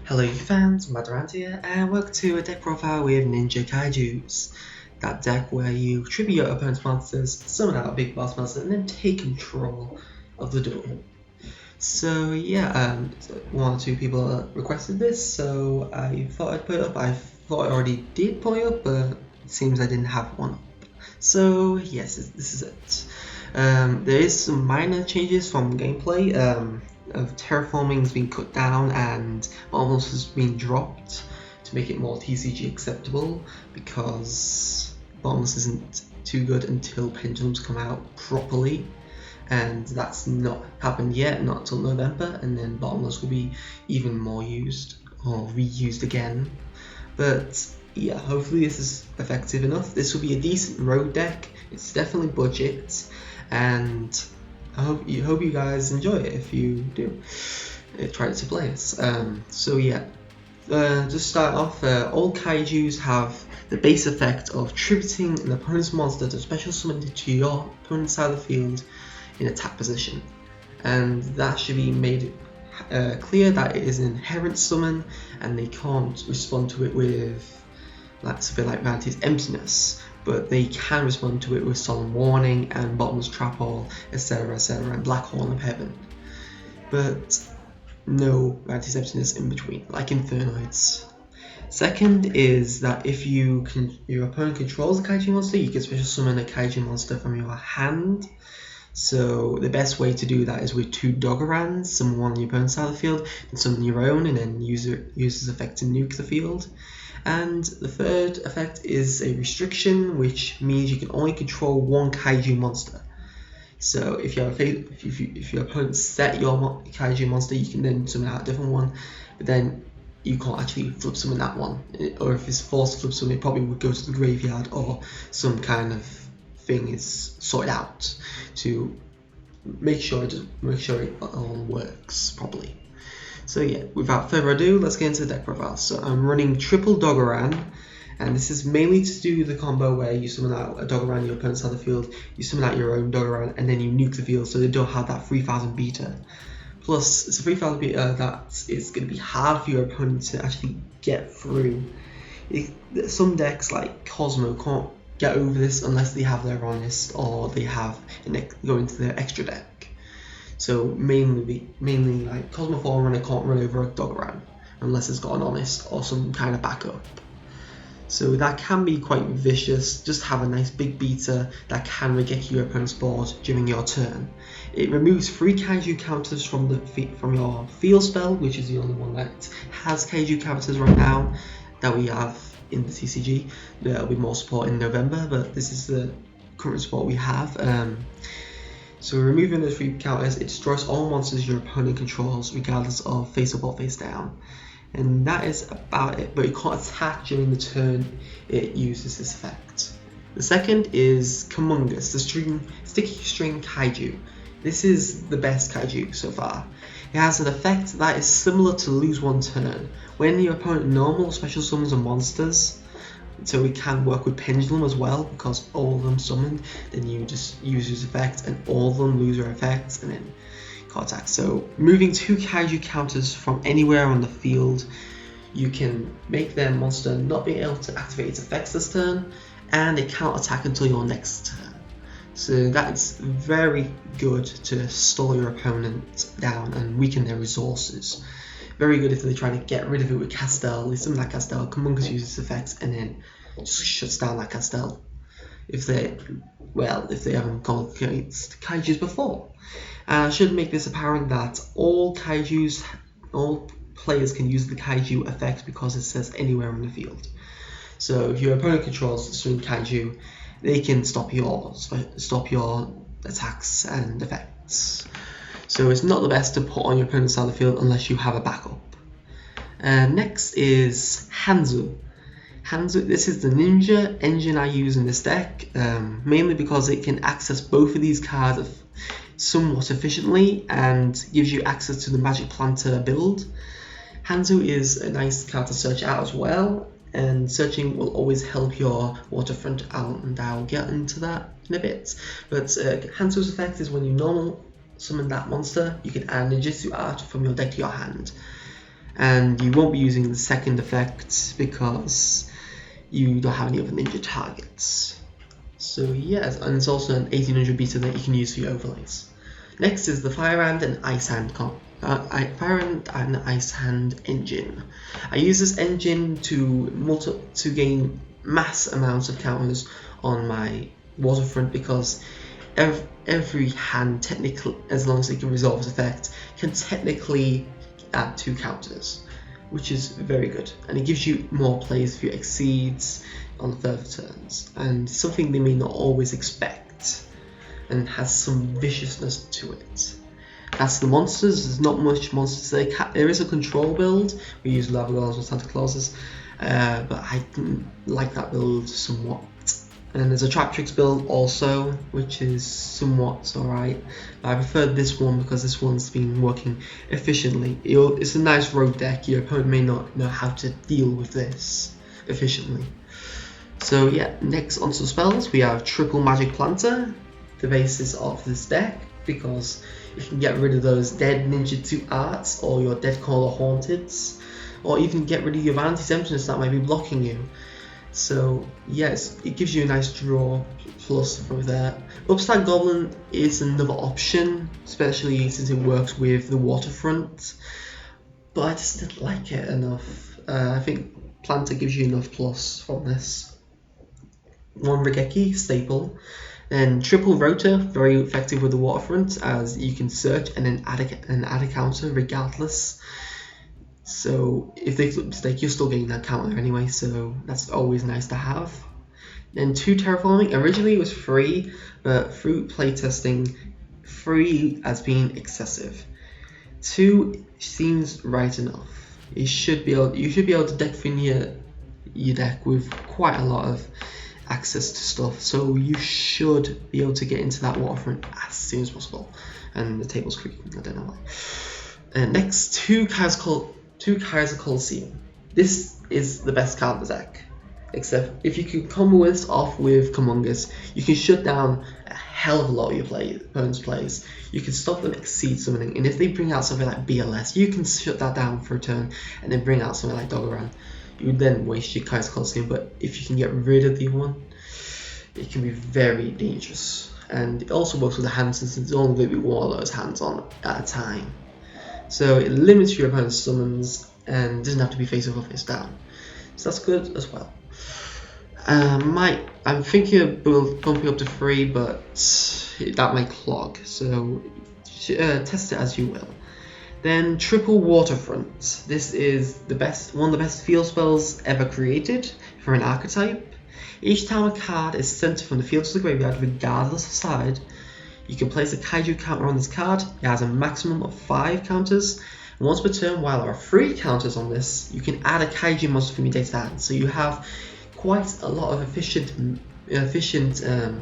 Hello you fans, Madarant here, and welcome to a deck profile with Ninja Kaijus. That deck where you tribute your opponent's monsters, summon out a big boss monster, and then take control of the duel. So yeah, one or two people requested this, so I thought I'd put it up. I thought I already did put it up, but it seems I didn't have one up. So yes, this is it. There is some minor changes from gameplay. Of terraforming has been cut down and almost has been dropped to make it more TCG acceptable, because Bottomless isn't too good until Pendulums come out properly, and that's not happened yet, not until November, and then Bottomless will be even more used or reused again. But yeah, hopefully this is effective enough. This will be a decent road deck. It's definitely budget, and I hope you guys enjoy it. If you do, try to play it. So yeah, just start off. All Kaijus have the base effect of tributing an opponent's monster to special summon it to your opponent's side of the field in attack position, and that should be made clear that it is an inherent summon, and they can't respond to it with something like Vanity's Emptiness, but they can respond to it with Solemn Warning and Bottomless Trap Hole, etc., and Black Hole of Heaven, but no Vanity's Emptiness in between, like Infernoids. Second is that if your opponent controls a Kaiju monster, you can special summon a Kaiju monster from your hand. So the best way to do that is with two Doggerans, summon one on your opponent's side of the field, and summon your own, and then use this effect to nuke the field. And the third effect is a restriction, which means you can only control one Kaiju monster. So if your opponent set your Kaiju monster, you can then summon out a different one, but then you can't actually flip summon that one. Or if it's forced to flip summon, it probably would go to the graveyard, or some kind of thing is sorted out to make sure it all works properly. So yeah, without further ado, let's get into the deck profile. So I'm running triple Doggeran, and this is mainly to do the combo where you summon out a Doggeran on your opponent's side of the field, you summon out your own Doggeran, and then you nuke the field so they don't have that 3000 beta. Plus, it's a 3000 beta that is going to be hard for your opponent to actually get through. Some decks like Cosmo can't get over this unless they have their Honest, or they have go into their extra deck. So mainly like Cosmo Forerunner can't run over a Doggeran unless it's got an Honest or some kind of backup. So that can be quite vicious. Just have a nice big beta that can reject your opponent's board during your turn. It removes 3 Kaiju counters from your field spell, which is the only one that has Kaiju counters right now that we have in the TCG. There will be more support in November, but this is the current support we have. So removing those 3 counters, it destroys all monsters your opponent controls, regardless of face up or face down. And that is about it, but it can't attack during the turn it uses this effect. The second is Kamungus, the sticky string Kaiju. This is the best Kaiju so far. It has an effect that is similar to lose one turn. When your opponent normal special summons on monsters, so it can work with Pendulum as well, because all of them summoned, then you just use his effect and all of them lose their effects and then can't attack. So moving 2 Kaiju counters from anywhere on the field, you can make their monster not be able to activate its effects this turn, and it can't attack until your next turn. So that's very good to slow your opponent down and weaken their resources. Very good if they try to get rid of it with Castel. They summon that Castel, Kamungus uses effects, and then just shuts down that Castel. If they haven't gone against Kaijus before. I should make this apparent that all players can use the Kaiju effect because it says anywhere on the field. So if your opponent controls the string Kaiju, they can stop your attacks and effects. So it's not the best to put on your opponent's side of the field unless you have a backup. Next is Hanzo. This is the ninja engine I use in this deck, mainly because it can access both of these cards somewhat efficiently and gives you access to the Magic Planter build. Hanzo is a nice card to search out as well, and searching will always help your waterfront out, and I'll get into that in a bit. But Hanzo's effect is when you normal summon that monster, you can add Ninjutsu Art from your deck to your hand. and you won't be using the second effect because you don't have any other ninja targets. So yes, and it's also an 1800 beta that you can use for your overlays. Next is the Fire Hand and Ice Hand Ice Hand engine. I use this engine to gain mass amounts of counters on my waterfront because every hand, technically, as long as it can resolve its effect, can technically add 2 counters, which is very good, and it gives you more plays for your exceeds on further turns, and something they may not always expect, and has some viciousness to it. That's the monsters. There's not much monsters there is a control build. We use lava golems with Santa Clauses, but I didn't like that build somewhat. And there's a Trap Tricks build also, which is somewhat alright. I prefer this one because this one's been working efficiently. It's a nice rogue deck. Your opponent may not know how to deal with this efficiently. So yeah, next onto spells, we have Triple Magic Planter, the basis of this deck, because you can get rid of those dead Ninja 2 arts, or your Dead Caller Haunteds, or even get rid of your Vanity's Emptiness that might be blocking you. So yes, it gives you a nice draw plus from there. Upstart Goblin is another option, especially since it works with the waterfront, but I just didn't like it enough. I think Planter gives you enough plus from this. One Regeki, staple. Then Triple Rotor, very effective with the waterfront, as you can search and then add a counter regardless. So if they flip mistake, you're still getting that counter anyway, so that's always nice to have. Then 2 Terraforming. Originally it was free, but through playtesting, free has been excessive. 2 seems right enough. You should be able to deck fin your deck with quite a lot of access to stuff, so you should be able to get into that waterfront as soon as possible. And the table's creaking, I don't know why. And next, 2 Kaiser Colosseum. This is the best card in the deck, except if you can combo this off with Commungus, you can shut down a hell of a lot of your opponent's plays. You can stop them exceed summoning, and if they bring out something like BLS, you can shut that down for a turn and then bring out something like Dogoran. You would then waste your Kaiser Colosseum, but if you can get rid of the other one, it can be very dangerous. And it also works with the hands, since it's only going to be one of those hands on at a time. So it limits your opponent's summons and doesn't have to be face up or face down. So that's good as well. I'm thinking of bumping up to 3, but that might clog, so test it as you will. Then Triple Waterfront. This is one of the best field spells ever created for an archetype. Each time a card is sent from the field to the graveyard, regardless of side, you can place a Kaiju counter on this card. It has a maximum of 5 counters. And once per turn, while there are 3 counters on this, you can add a Kaiju monster from your deck to hand. So you have quite a lot of efficient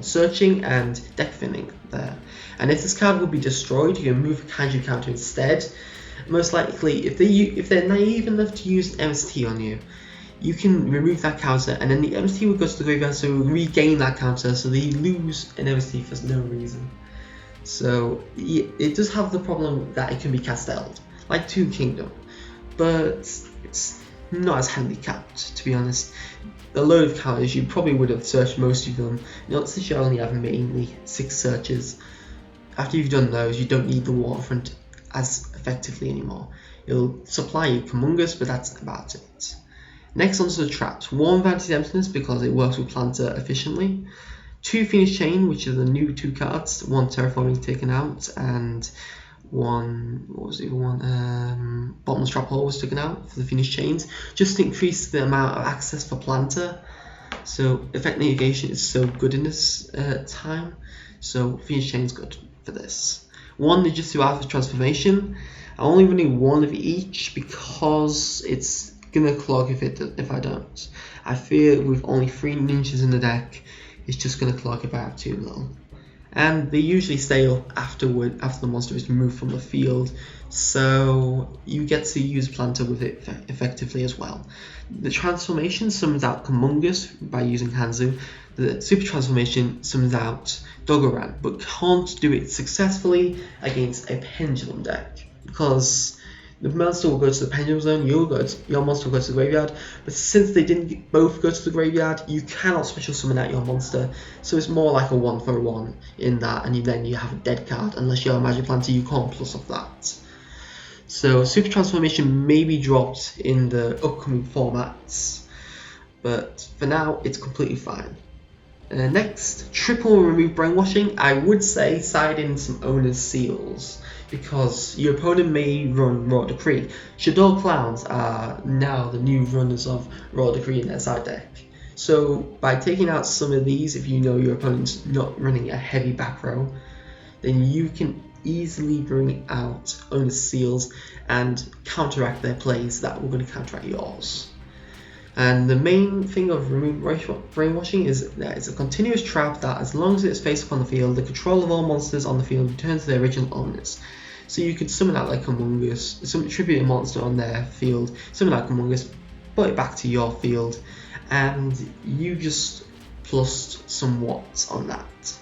searching and deck thinning there. And if this card would be destroyed, you can move a Kaiju counter instead. Most likely, if they're naive enough to use an MST on you, you can remove that counter, and then the MST will go to the graveyard, so will regain that counter, so they lose an MST for no reason. So it does have the problem that it can be castled, like Tomb Kingdom, but it's not as handicapped, to be honest. A load of counters, you probably would have searched most of them, not since you only have mainly 6 searches. After you've done those, you don't need the waterfront as effectively anymore. It'll supply you Commungus, but that's about it. Next onto the traps. 1 Vanity's Emptiness because it works with Planter efficiently. 2 Phoenix Chain, which are the new 2 cards. 1 Terraforming taken out, and 1, what was the other one? Bottomless Trap Hole was taken out for the Phoenix Chains, just to increase the amount of access for Planter. So effect negation is so good in this time, so Phoenix Chain is good for this. 1 Ninjutsu Alpha Transformation. I'm only running 1 of each because it's gonna clog if I don't. I fear with only 3 ninjas in the deck, it's just gonna clog if I have too little. And they usually stay up after the monster is removed from the field, so you get to use Planter with it effectively as well. The transformation summons out Commungus by using Hanzu. The super transformation summons out Dogoran, but can't do it successfully against a pendulum deck because the monster will go to the pendulum zone, your monster will go to the graveyard, but since they didn't both go to the graveyard, you cannot special summon out your monster, so it's more like a 1-for-1 in that, and then you have a dead card. Unless you're a Magic Planter, you can't plus off that. So Super Transformation may be dropped in the upcoming formats, but for now it's completely fine. Next, triple remove brainwashing. I would say side in some owner's seals, because your opponent may run Raw Decree. Shaddoll Clowns are now the new runners of Raw Decree in their side deck. So by taking out some of these, if you know your opponent's not running a heavy back row, then you can easily bring out owner's seals and counteract their plays that were going to counteract yours. And the main thing of remove brainwashing is that it's a continuous trap that, as long as it's faced upon the field, the control of all monsters on the field returns to their original owners. So you could summon out like Among Us, tribute a monster on their field, summon out Among Us, put it back to your field, and you just plussed somewhat on that.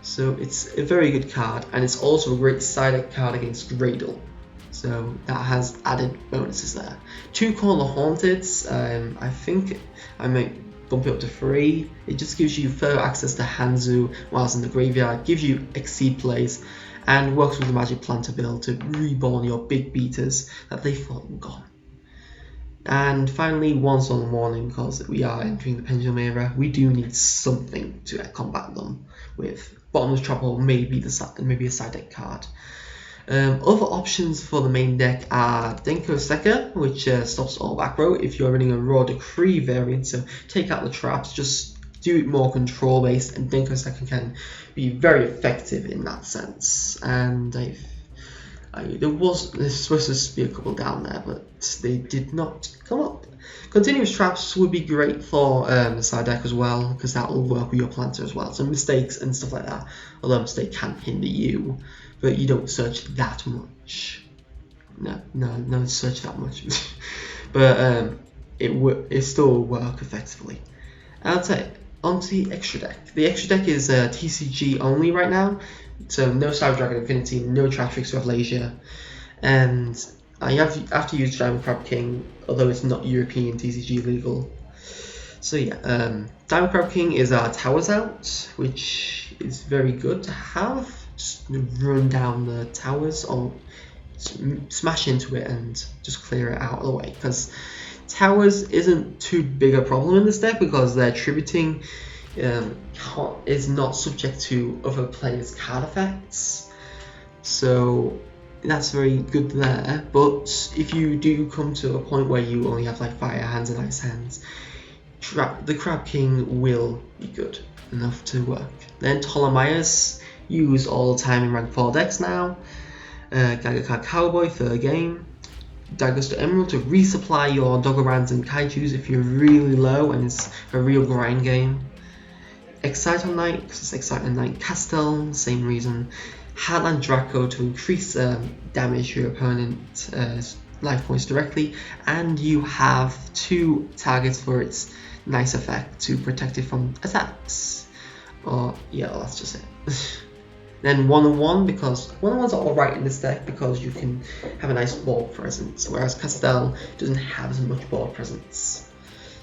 So it's a very good card, and it's also a great side deck card against Gradle. So that has added bonuses there. 2 Call the Haunted, I think I might bump it up to 3. It just gives you further access to Hanzu whilst in the graveyard, gives you Exceed plays, and works with the Magic Planter build to reborn your big beaters that they thought were gone. And finally, Once on the Morning, because we are entering the Pendulum era, we do need something to combat them with. Bottomless Trouble, maybe a side deck card. Other options for the main deck are Denko Sekka, which stops all back row if you're running a Raw Decree variant, so take out the traps, just do it more control based, and Denko Sekka can be very effective in that sense. And there was supposed to be a couple down there, but they did not come up. Continuous traps would be great for the side deck as well, because that will work with your planter as well. So mistakes and stuff like that, although mistake can hinder you, but you don't search that much. No search that much. But it still will work effectively. I'll say onto the extra deck. The extra deck is TCG only right now, so no Cyber Dragon Infinity, no Tratrix Revelasia, and you have to use Diamond Crab King, although it's not European TCG legal. So yeah, Diamond Crab King is our Towers Out, which is very good to have. Just run down the towers or smash into it and just clear it out of the way, because towers isn't too big a problem in this deck because their tributing is not subject to other players' card effects, so that's very good there. But if you do come to a point where you only have like fire hands and ice hands, the Crab King will be good enough to work. Then Ptolemaeus, use all the time in rank 4 decks now. Gagakai Cowboy, 3rd game. Daggers to Emerald to resupply your Doggerans and Kaijus if you're really low and it's a real grind game. Excite on Knight, because it's Excite on Knight Castel, same reason. Heartland Draco to increase damage to your opponent's life points directly, and you have 2 targets for its nice effect to protect it from attacks. That's just it. Then 1-on-1, because 1-on-1s are alright in this deck because you can have a nice board presence, whereas Castel doesn't have as much board presence.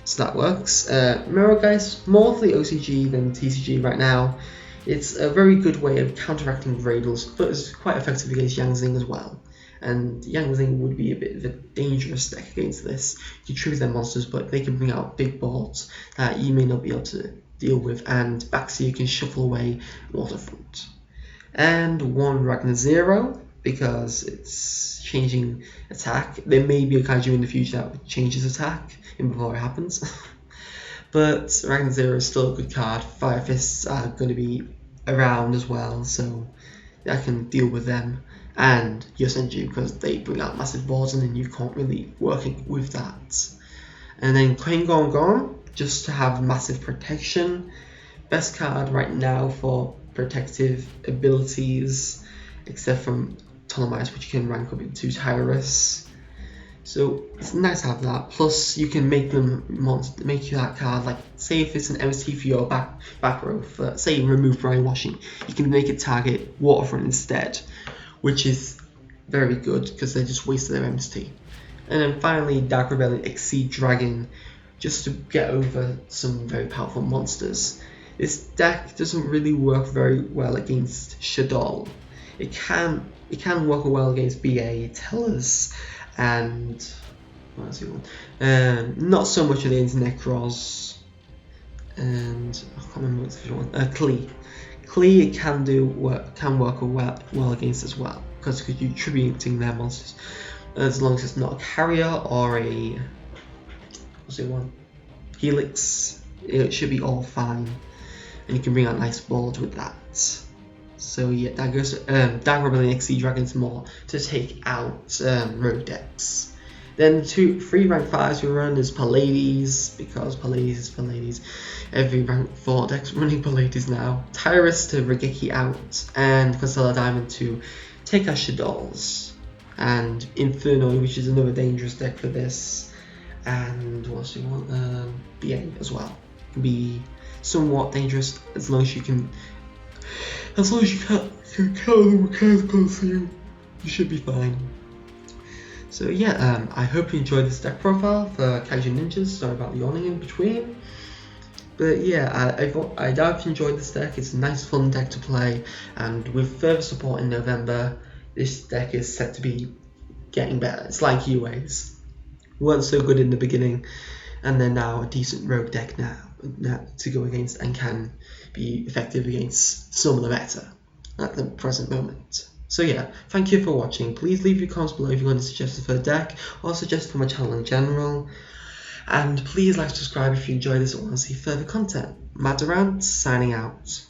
So that works. Mirror Geist, more for the OCG than TCG right now. It's a very good way of counteracting Gradles, but it's quite effective against Yang Zing as well. And Yang Zing would be a bit of a dangerous deck against this. You tribute their monsters, but they can bring out big boards that you may not be able to deal with, and back so you can shuffle away Waterfront. And 1 Ragnar Zero, because it's changing attack. There may be a Kaiju in the future that changes attack before it happens. But Ragnar Zero is still a good card. Fire Fists are going to be around as well, so I can deal with them. And Yosenju, because they bring out massive boards and then you can't really work with that. And then Queen Gone Gone, just to have massive protection. Best card right now for protective abilities, except from Ptolemaeus, which you can rank up into Tyrus. So it's nice to have that. Plus, you can make make you that card. Like, say if it's an MST for your back row, for, say remove brainwashing, you can make it target Waterfront instead, which is very good because they just wasted their MST. And then finally, Dark Rebellion Exceed Dragon, just to get over some very powerful monsters. This deck doesn't really work very well against Shaddoll. It can work well against BA, Tellers, and what's the one? Not so much against Necros, and I can't remember what's the one. Klee. Klee can work well against as well because you're tributing their monsters, as long as it's not a carrier or a Helix. It should be all fine, and you can bring out nice boards with that. So yeah, that goes Dark Rebellion Exceed Dragons more to take out rogue decks. Then 3 rank 5s we run is Pallades, because Pallades is Pallades. Every rank 4 deck's running Pallades now. Tyrus to Regeki out, and Constellar Diamond to take out Shaddolls. And Inferno, which is another dangerous deck for this. And what's the one? BA as well. Can be somewhat dangerous as long as you can. As long as you can kill the mechanical seal, you should be fine. So yeah, I hope you enjoyed this deck profile for Kaiju Ninjas. Sorry about the yawning in between. But yeah, I doubt you enjoyed this deck. It's a nice fun deck to play, and with further support in November, this deck is set to be getting better. It's like UAs. Weren't so good in the beginning, and they're now a decent rogue deck now to go against, and can be effective against some of the meta at the present moment. So yeah, thank you for watching. Please leave your comments below if you want to suggest for a deck or suggest for my channel in general. And please like and subscribe if you enjoy this or want to see further content. Matt Durant signing out.